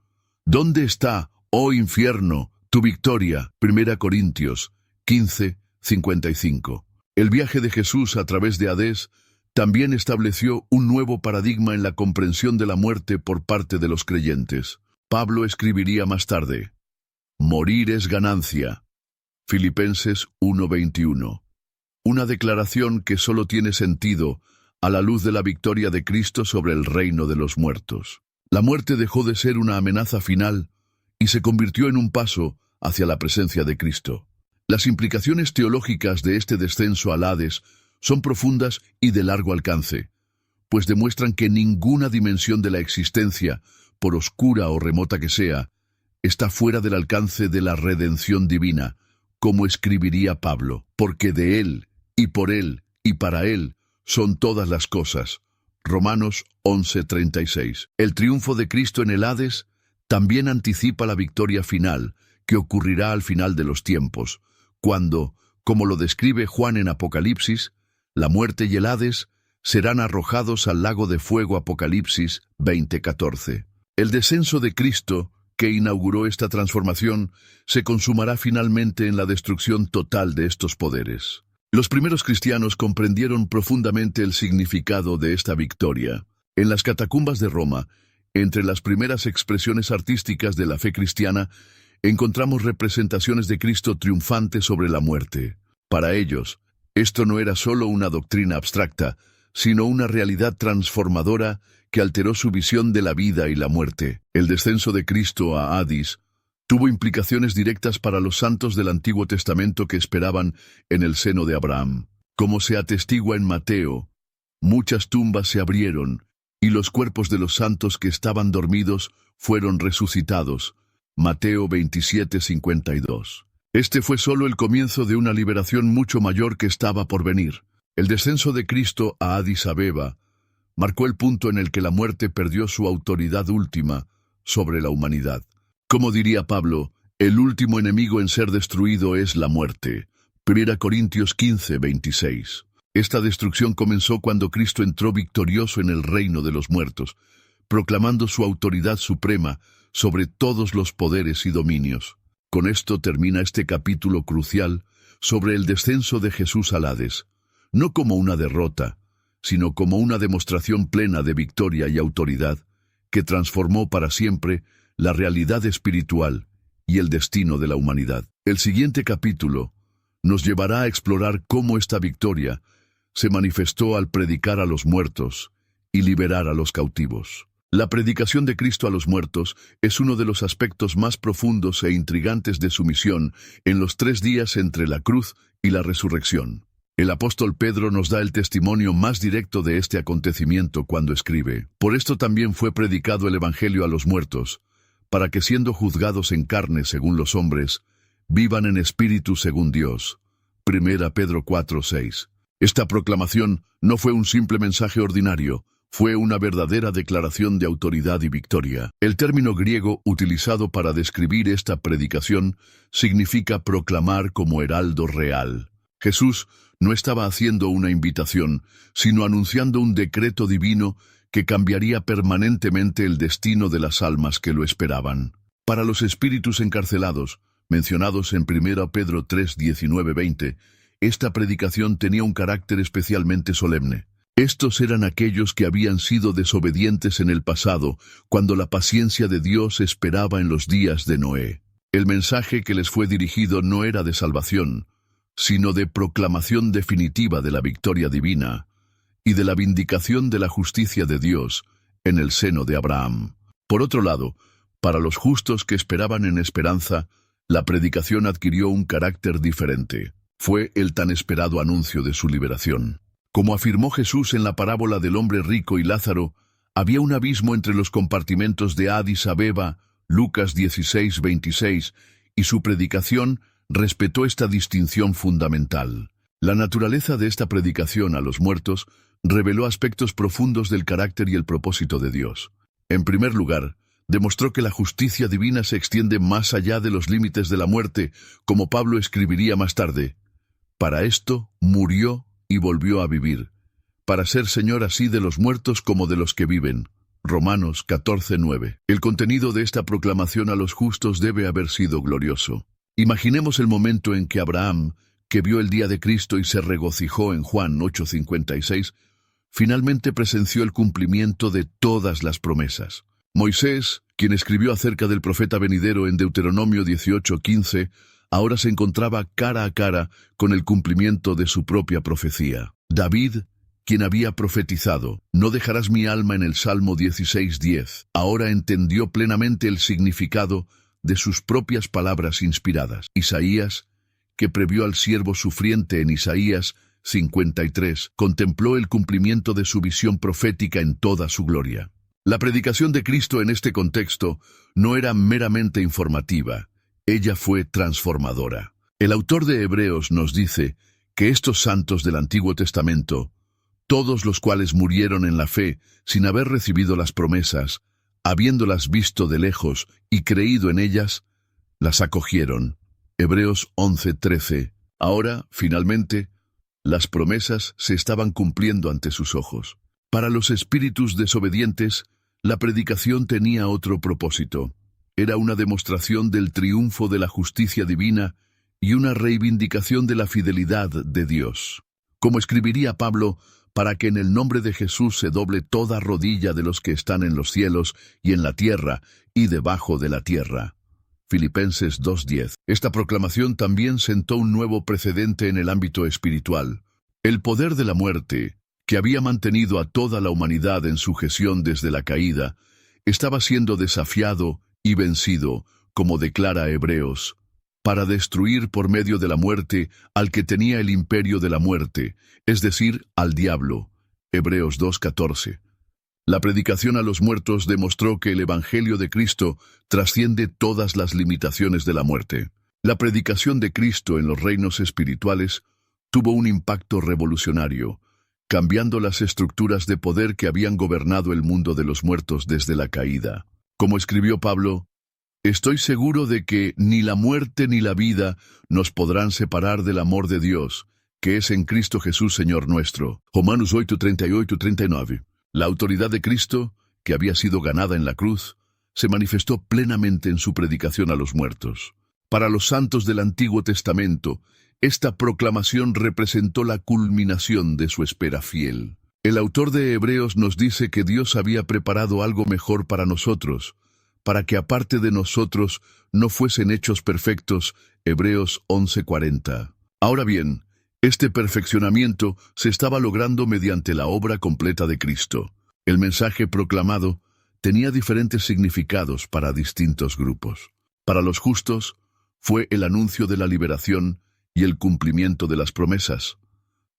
¿Dónde está, oh infierno, tu victoria?» 1 Corintios 15:55. El viaje de Jesús a través de Hades también estableció un nuevo paradigma en la comprensión de la muerte por parte de los creyentes. Pablo escribiría más tarde, «Morir es ganancia». Filipenses 1:21. Una declaración que solo tiene sentido a la luz de la victoria de Cristo sobre el reino de los muertos. La muerte dejó de ser una amenaza final y se convirtió en un paso hacia la presencia de Cristo. Las implicaciones teológicas de este descenso al Hades son profundas y de largo alcance, pues demuestran que ninguna dimensión de la existencia, por oscura o remota que sea, está fuera del alcance de la redención divina, como escribiría Pablo, porque de Él, y por Él, y para Él, son todas las cosas. Romanos 11:36. El triunfo de Cristo en el Hades también anticipa la victoria final, que ocurrirá al final de los tiempos, cuando, como lo describe Juan en Apocalipsis, la muerte y el Hades serán arrojados al lago de fuego. Apocalipsis 20:14. El descenso de Cristo, que inauguró esta transformación, se consumará finalmente en la destrucción total de estos poderes. Los primeros cristianos comprendieron profundamente el significado de esta victoria. En las catacumbas de Roma, entre las primeras expresiones artísticas de la fe cristiana, encontramos representaciones de Cristo triunfante sobre la muerte. Para ellos, esto no era solo una doctrina abstracta, sino una realidad transformadora que alteró su visión de la vida y la muerte. El descenso de Cristo a Hadís tuvo implicaciones directas para los santos del Antiguo Testamento que esperaban en el seno de Abraham. Como se atestigua en Mateo, muchas tumbas se abrieron y los cuerpos de los santos que estaban dormidos fueron resucitados. Mateo 27:52. Este fue solo el comienzo de una liberación mucho mayor que estaba por venir. El descenso de Cristo a Adís Abeba marcó el punto en el que la muerte perdió su autoridad última sobre la humanidad. Como diría Pablo, el último enemigo en ser destruido es la muerte. 1 Corintios 15:26. Esta destrucción comenzó cuando Cristo entró victorioso en el reino de los muertos, proclamando su autoridad suprema sobre todos los poderes y dominios. Con esto termina este capítulo crucial sobre el descenso de Jesús al Hades, no como una derrota, sino como una demostración plena de victoria y autoridad que transformó para siempre la realidad espiritual y el destino de la humanidad. El siguiente capítulo nos llevará a explorar cómo esta victoria se manifestó al predicar a los muertos y liberar a los cautivos. La predicación de Cristo a los muertos es uno de los aspectos más profundos e intrigantes de su misión en los 3 días entre la cruz y la resurrección. El apóstol Pedro nos da el testimonio más directo de este acontecimiento cuando escribe: «Por esto también fue predicado el Evangelio a los muertos, para que siendo juzgados en carne según los hombres, vivan en espíritu según Dios». 1 Pedro 4:6. Esta proclamación no fue un simple mensaje ordinario, fue una verdadera declaración de autoridad y victoria. El término griego utilizado para describir esta predicación significa proclamar como heraldo real. Jesús no estaba haciendo una invitación, sino anunciando un decreto divino que cambiaría permanentemente el destino de las almas que lo esperaban. Para los espíritus encarcelados, mencionados en 1 Pedro 3:19-20, esta predicación tenía un carácter especialmente solemne. Estos eran aquellos que habían sido desobedientes en el pasado, cuando la paciencia de Dios esperaba en los días de Noé. El mensaje que les fue dirigido no era de salvación, sino de proclamación definitiva de la victoria divina y de la vindicación de la justicia de Dios en el seno de Abraham. Por otro lado, para los justos que esperaban en esperanza, la predicación adquirió un carácter diferente. Fue el tan esperado anuncio de su liberación. Como afirmó Jesús en la parábola del hombre rico y Lázaro, había un abismo entre los compartimentos de Adís Abeba, Lucas 16:26, y su predicación respetó esta distinción fundamental. La naturaleza de esta predicación a los muertos reveló aspectos profundos del carácter y el propósito de Dios. En primer lugar, demostró que la justicia divina se extiende más allá de los límites de la muerte, como Pablo escribiría más tarde. Para esto murió y volvió a vivir, para ser Señor así de los muertos como de los que viven. Romanos 14:9. El contenido de esta proclamación a los justos debe haber sido glorioso. Imaginemos el momento en que Abraham, que vio el día de Cristo y se regocijó en Juan 8:56, finalmente presenció el cumplimiento de todas las promesas. Moisés, quien escribió acerca del profeta venidero en Deuteronomio 18:15, ahora se encontraba cara a cara con el cumplimiento de su propia profecía. David, quien había profetizado: «No dejarás mi alma» en el Salmo 16:10, ahora entendió plenamente el significado de sus propias palabras inspiradas. Isaías, que previó al siervo sufriente en Isaías 53, contempló el cumplimiento de su visión profética en toda su gloria. La predicación de Cristo en este contexto no era meramente informativa, ella fue transformadora. El autor de Hebreos nos dice que estos santos del Antiguo Testamento, todos los cuales murieron en la fe sin haber recibido las promesas, habiéndolas visto de lejos y creído en ellas, las acogieron. Hebreos 11:13. Ahora, finalmente, las promesas se estaban cumpliendo ante sus ojos. Para los espíritus desobedientes, la predicación tenía otro propósito. Era una demostración del triunfo de la justicia divina y una reivindicación de la fidelidad de Dios. Como escribiría Pablo, para que en el nombre de Jesús se doble toda rodilla de los que están en los cielos y en la tierra y debajo de la tierra. Filipenses 2:10. Esta proclamación también sentó un nuevo precedente en el ámbito espiritual. El poder de la muerte, que había mantenido a toda la humanidad en sujeción desde la caída, estaba siendo desafiado y vencido, como declara Hebreos, para destruir por medio de la muerte al que tenía el imperio de la muerte, es decir, al diablo. Hebreos 2:14. La predicación a los muertos demostró que el Evangelio de Cristo trasciende todas las limitaciones de la muerte. La predicación de Cristo en los reinos espirituales tuvo un impacto revolucionario, cambiando las estructuras de poder que habían gobernado el mundo de los muertos desde la caída. Como escribió Pablo, «Estoy seguro de que ni la muerte ni la vida nos podrán separar del amor de Dios, que es en Cristo Jesús Señor nuestro». Romanos 8:38-39. La autoridad de Cristo, que había sido ganada en la cruz, se manifestó plenamente en su predicación a los muertos. Para los santos del Antiguo Testamento, esta proclamación representó la culminación de su espera fiel. El autor de Hebreos nos dice que Dios había preparado algo mejor para nosotros, para que aparte de nosotros no fuesen hechos perfectos. Hebreos 11:40. Ahora bien, este perfeccionamiento se estaba logrando mediante la obra completa de Cristo. El mensaje proclamado tenía diferentes significados para distintos grupos. Para los justos, fue el anuncio de la liberación y el cumplimiento de las promesas.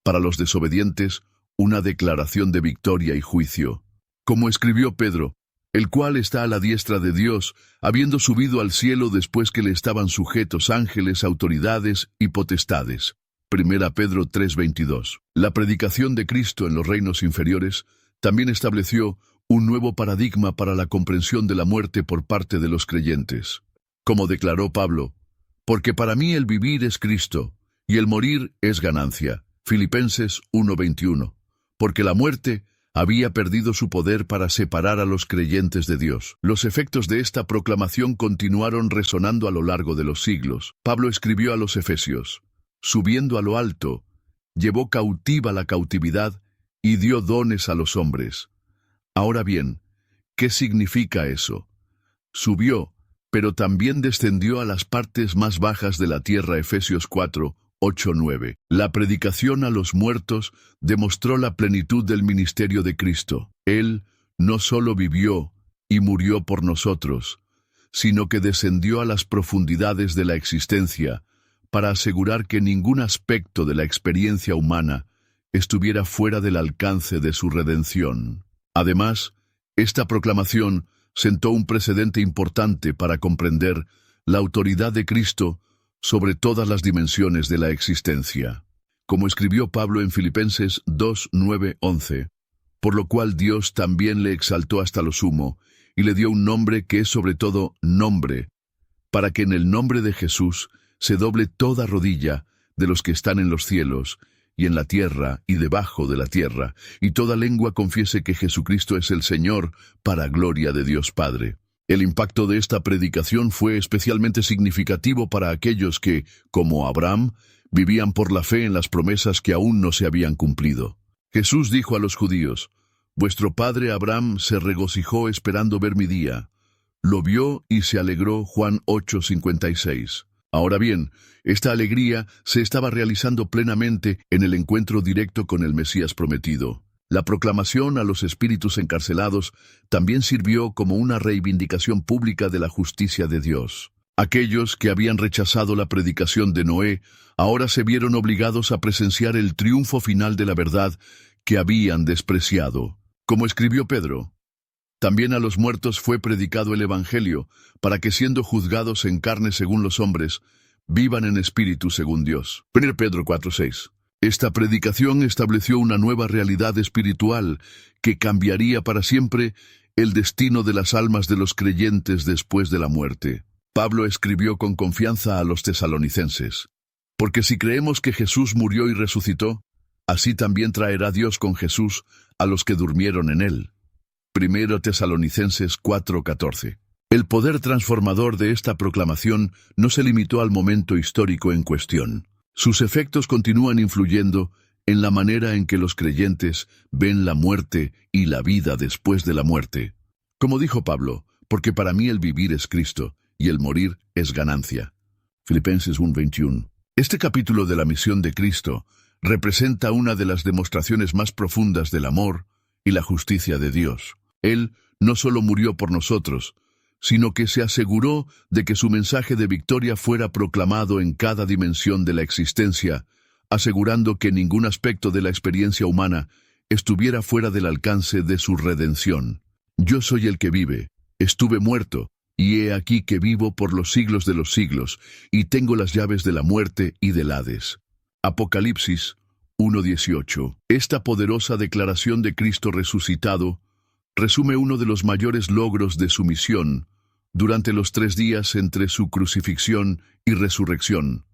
Para los desobedientes, una declaración de victoria y juicio. Como escribió Pedro, el cual está a la diestra de Dios, habiendo subido al cielo después que le estaban sujetos ángeles, autoridades y potestades. 1 Pedro 3:22. La predicación de Cristo en los reinos inferiores también estableció un nuevo paradigma para la comprensión de la muerte por parte de los creyentes. Como declaró Pablo, «Porque para mí el vivir es Cristo, y el morir es ganancia». Filipenses 1:21. Porque la muerte había perdido su poder para separar a los creyentes de Dios. Los efectos de esta proclamación continuaron resonando a lo largo de los siglos. Pablo escribió a los Efesios, «Subiendo a lo alto, llevó cautiva la cautividad y dio dones a los hombres». Ahora bien, ¿qué significa eso? Subió, pero también descendió a las partes más bajas de la tierra. Efesios 4:8-9. La predicación a los muertos demostró la plenitud del ministerio de Cristo. Él no solo vivió y murió por nosotros, sino que descendió a las profundidades de la existencia para asegurar que ningún aspecto de la experiencia humana estuviera fuera del alcance de su redención. Además, esta proclamación sentó un precedente importante para comprender la autoridad de Cristo sobre todas las dimensiones de la existencia. Como escribió Pablo en Filipenses 2:9-11, por lo cual Dios también le exaltó hasta lo sumo, y le dio un nombre que es sobre todo nombre, para que en el nombre de Jesús se doble toda rodilla de los que están en los cielos, y en la tierra, y debajo de la tierra, y toda lengua confiese que Jesucristo es el Señor, para gloria de Dios Padre. El impacto de esta predicación fue especialmente significativo para aquellos que, como Abraham, vivían por la fe en las promesas que aún no se habían cumplido. Jesús dijo a los judíos, «Vuestro padre Abraham se regocijó esperando ver mi día. Lo vio y se alegró». Juan 8:56. Ahora bien, esta alegría se estaba realizando plenamente en el encuentro directo con el Mesías prometido. La proclamación a los espíritus encarcelados también sirvió como una reivindicación pública de la justicia de Dios. Aquellos que habían rechazado la predicación de Noé ahora se vieron obligados a presenciar el triunfo final de la verdad que habían despreciado. Como escribió Pedro, «También a los muertos fue predicado el Evangelio, para que siendo juzgados en carne según los hombres, vivan en espíritu según Dios». 1 Pedro 4:6. Esta predicación estableció una nueva realidad espiritual que cambiaría para siempre el destino de las almas de los creyentes después de la muerte. Pablo escribió con confianza a los tesalonicenses, «Porque si creemos que Jesús murió y resucitó, así también traerá Dios con Jesús a los que durmieron en él». 1 Tesalonicenses 4:14. El poder transformador de esta proclamación no se limitó al momento histórico en cuestión. Sus efectos continúan influyendo en la manera en que los creyentes ven la muerte y la vida después de la muerte. Como dijo Pablo, «Porque para mí el vivir es Cristo, y el morir es ganancia». Filipenses 1:21. Este capítulo de la misión de Cristo representa una de las demostraciones más profundas del amor y la justicia de Dios. Él no solo murió por nosotros, sino que se aseguró de que su mensaje de victoria fuera proclamado en cada dimensión de la existencia, asegurando que ningún aspecto de la experiencia humana estuviera fuera del alcance de su redención. Yo soy el que vive, estuve muerto, y he aquí que vivo por los siglos de los siglos, y tengo las llaves de la muerte y del Hades. Apocalipsis 1:18. Esta poderosa declaración de Cristo resucitado resume uno de los mayores logros de su misión durante los 3 días entre su crucifixión y resurrección: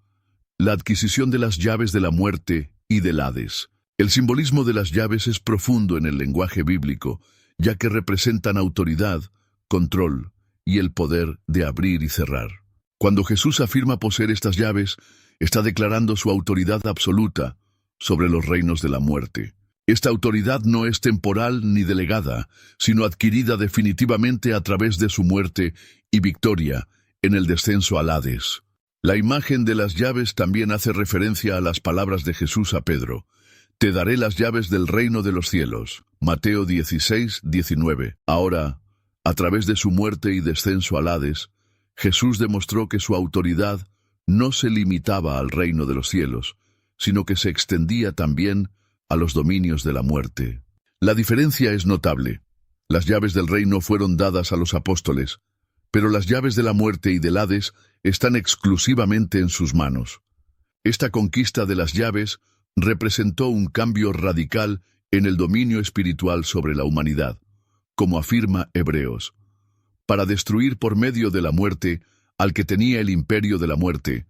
la adquisición de las llaves de la muerte y del Hades. El simbolismo de las llaves es profundo en el lenguaje bíblico, ya que representan autoridad, control y el poder de abrir y cerrar. Cuando Jesús afirma poseer estas llaves, está declarando su autoridad absoluta sobre los reinos de la muerte. Esta autoridad no es temporal ni delegada, sino adquirida definitivamente a través de su muerte y victoria en el descenso al Hades. La imagen de las llaves también hace referencia a las palabras de Jesús a Pedro: «Te daré las llaves del reino de los cielos». Mateo 16:19. Ahora, a través de su muerte y descenso al Hades, Jesús demostró que su autoridad no se limitaba al reino de los cielos, sino que se extendía también a los dominios de la muerte. La diferencia es notable. Las llaves del reino fueron dadas a los apóstoles, pero las llaves de la muerte y del Hades están exclusivamente en sus manos. Esta conquista de las llaves representó un cambio radical en el dominio espiritual sobre la humanidad, como afirma Hebreos, para destruir por medio de la muerte al que tenía el imperio de la muerte,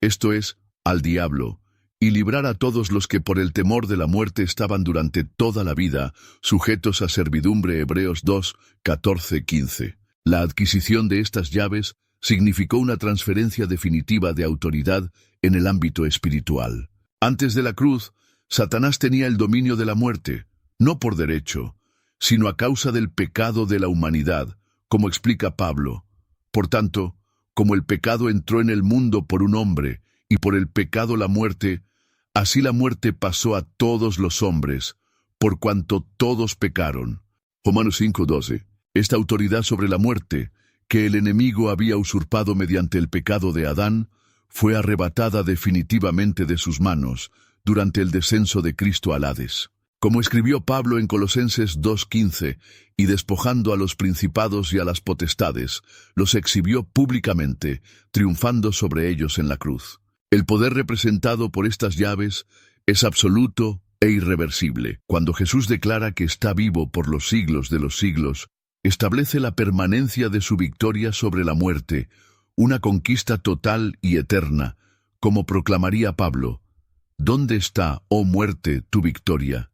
esto es, al diablo, y librar a todos los que por el temor de la muerte estaban durante toda la vida sujetos a servidumbre. Hebreos 2:14-15. La adquisición de estas llaves significó una transferencia definitiva de autoridad en el ámbito espiritual. Antes de la cruz, Satanás tenía el dominio de la muerte, no por derecho, sino a causa del pecado de la humanidad, como explica Pablo. Por tanto, como el pecado entró en el mundo por un hombre, y por el pecado la muerte, así la muerte pasó a todos los hombres, por cuanto todos pecaron. Romanos 5:12. Esta autoridad sobre la muerte, que el enemigo había usurpado mediante el pecado de Adán, fue arrebatada definitivamente de sus manos durante el descenso de Cristo al Hades. Como escribió Pablo en Colosenses 2:15, y despojando a los principados y a las potestades, los exhibió públicamente, triunfando sobre ellos en la cruz. El poder representado por estas llaves es absoluto e irreversible. Cuando Jesús declara que está vivo por los siglos de los siglos, establece la permanencia de su victoria sobre la muerte, una conquista total y eterna, como proclamaría Pablo: ¿Dónde está, oh muerte, tu victoria?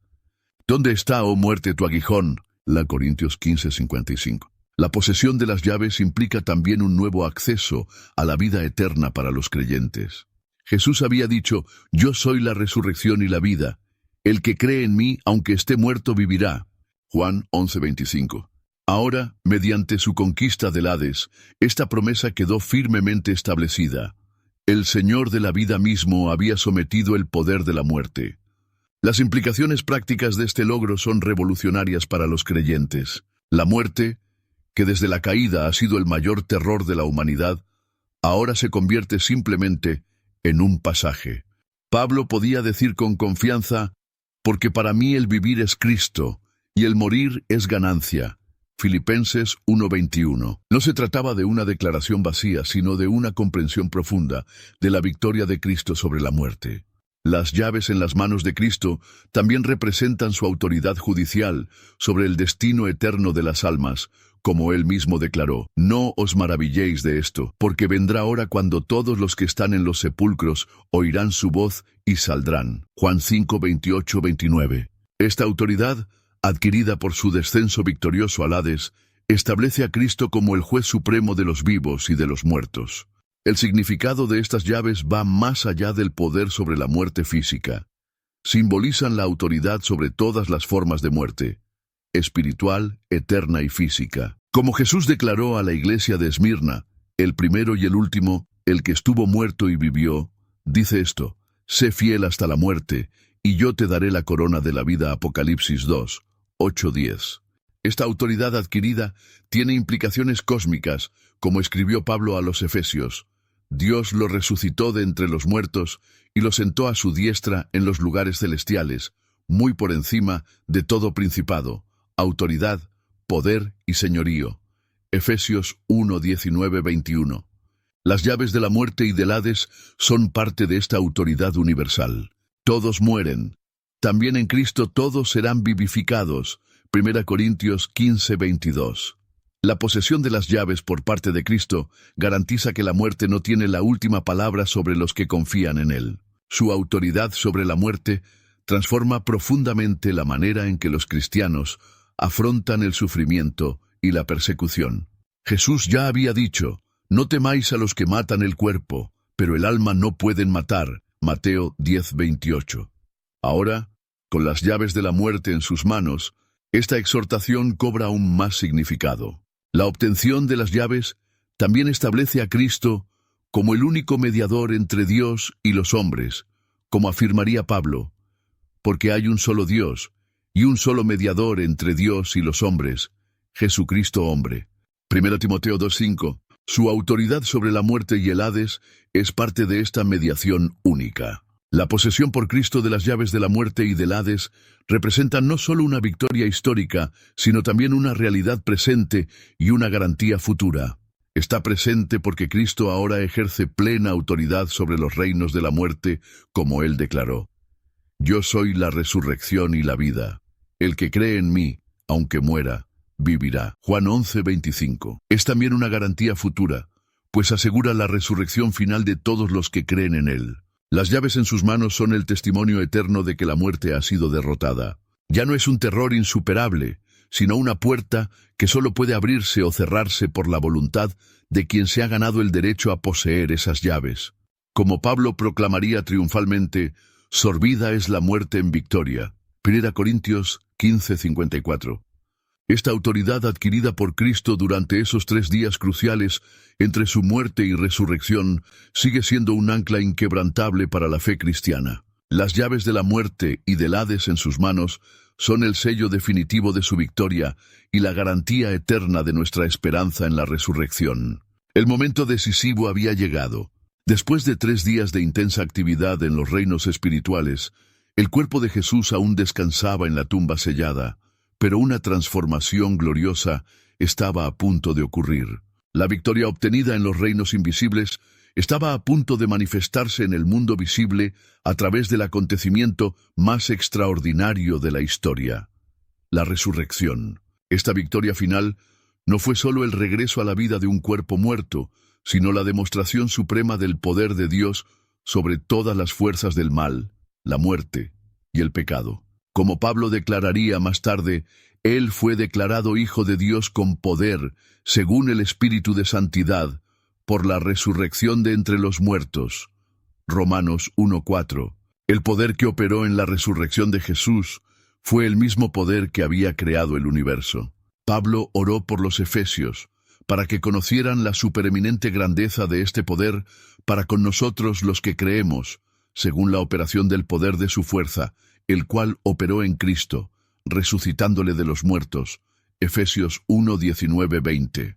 ¿Dónde está, oh muerte, tu aguijón? La Corintios 15:55. La posesión de las llaves implica también un nuevo acceso a la vida eterna para los creyentes. Jesús había dicho: «Yo soy la resurrección y la vida. El que cree en mí, aunque esté muerto, vivirá». Juan 11:25. Ahora, mediante su conquista del Hades, esta promesa quedó firmemente establecida. El Señor de la vida mismo había sometido el poder de la muerte. Las implicaciones prácticas de este logro son revolucionarias para los creyentes. La muerte, que desde la caída ha sido el mayor terror de la humanidad, ahora se convierte simplemente en un pasaje. Pablo podía decir con confianza: «Porque para mí el vivir es Cristo, y el morir es ganancia». Filipenses 1:21. No se trataba de una declaración vacía, sino de una comprensión profunda de la victoria de Cristo sobre la muerte. Las llaves en las manos de Cristo también representan su autoridad judicial sobre el destino eterno de las almas, como él mismo declaró: «No os maravilléis de esto, porque vendrá hora cuando todos los que están en los sepulcros oirán su voz y saldrán». Juan 5:28-29. Esta autoridad, adquirida por su descenso victorioso al Hades, establece a Cristo como el juez supremo de los vivos y de los muertos. El significado de estas llaves va más allá del poder sobre la muerte física. Simbolizan la autoridad sobre todas las formas de muerte, espiritual, eterna y física. Como Jesús declaró a la iglesia de Esmirna: «El primero y el último, el que estuvo muerto y vivió, dice esto: sé fiel hasta la muerte, y yo te daré la corona de la vida. Apocalipsis 2, 8-10. Esta autoridad adquirida tiene implicaciones cósmicas, como escribió Pablo a los Efesios. Dios lo resucitó de entre los muertos y lo sentó a su diestra en los lugares celestiales, muy por encima de todo principado, autoridad, poder y señorío. Efesios 1, 19-21. Las llaves de la muerte y del Hades son parte de esta autoridad universal. Todos mueren. También en Cristo todos serán vivificados. 1 Corintios 15, 22. La posesión de las llaves por parte de Cristo garantiza que la muerte no tiene la última palabra sobre los que confían en Él. Su autoridad sobre la muerte transforma profundamente la manera en que los cristianos afrontan el sufrimiento y la persecución. Jesús ya había dicho: no temáis a los que matan el cuerpo, pero el alma no pueden matar. Mateo 10:28. Ahora, con las llaves de la muerte en sus manos, esta exhortación cobra aún más significado. La obtención de las llaves también establece a Cristo como el único mediador entre Dios y los hombres, como afirmaría Pablo, porque hay un solo Dios y un solo mediador entre Dios y los hombres, Jesucristo hombre. 1 Timoteo 2:5. Su autoridad sobre la muerte y el Hades es parte de esta mediación única. La posesión por Cristo de las llaves de la muerte y del Hades representa no solo una victoria histórica, sino también una realidad presente y una garantía futura. Está presente porque Cristo ahora ejerce plena autoridad sobre los reinos de la muerte, como Él declaró: yo soy la resurrección y la vida. El que cree en mí, aunque muera, vivirá. Juan 11:25. Es también una garantía futura, pues asegura la resurrección final de todos los que creen en Él. Las llaves en sus manos son el testimonio eterno de que la muerte ha sido derrotada. Ya no es un terror insuperable, sino una puerta que solo puede abrirse o cerrarse por la voluntad de quien se ha ganado el derecho a poseer esas llaves. Como Pablo proclamaría triunfalmente: sorbida es la muerte en victoria. 1 Corintios 15:54. Esta autoridad adquirida por Cristo durante esos 3 días cruciales entre su muerte y resurrección sigue siendo un ancla inquebrantable para la fe cristiana. Las llaves de la muerte y del Hades en sus manos son el sello definitivo de su victoria y la garantía eterna de nuestra esperanza en la resurrección. El momento decisivo había llegado. Después de 3 días de intensa actividad en los reinos espirituales, el cuerpo de Jesús aún descansaba en la tumba sellada, pero una transformación gloriosa estaba a punto de ocurrir. La victoria obtenida en los reinos invisibles estaba a punto de manifestarse en el mundo visible a través del acontecimiento más extraordinario de la historia: la resurrección. Esta victoria final no fue solo el regreso a la vida de un cuerpo muerto, sino la demostración suprema del poder de Dios sobre todas las fuerzas del mal, la muerte y el pecado. Como Pablo declararía más tarde, Él fue declarado Hijo de Dios con poder, según el Espíritu de Santidad, por la resurrección de entre los muertos. Romanos 1:4. El poder que operó en la resurrección de Jesús fue el mismo poder que había creado el universo. Pablo oró por los efesios, para que conocieran la supereminente grandeza de este poder para con nosotros los que creemos, según la operación del poder de su fuerza, el cual operó en Cristo, resucitándole de los muertos. Efesios 1:19-20.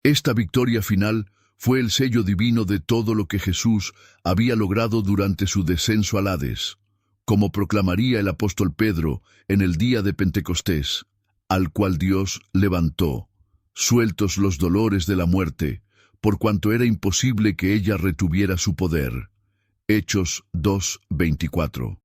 Esta victoria final fue el sello divino de todo lo que Jesús había logrado durante su descenso al Hades, como proclamaría el apóstol Pedro en el día de Pentecostés, al cual Dios levantó, sueltos los dolores de la muerte, por cuanto era imposible que ella retuviera su poder. Hechos 2:24.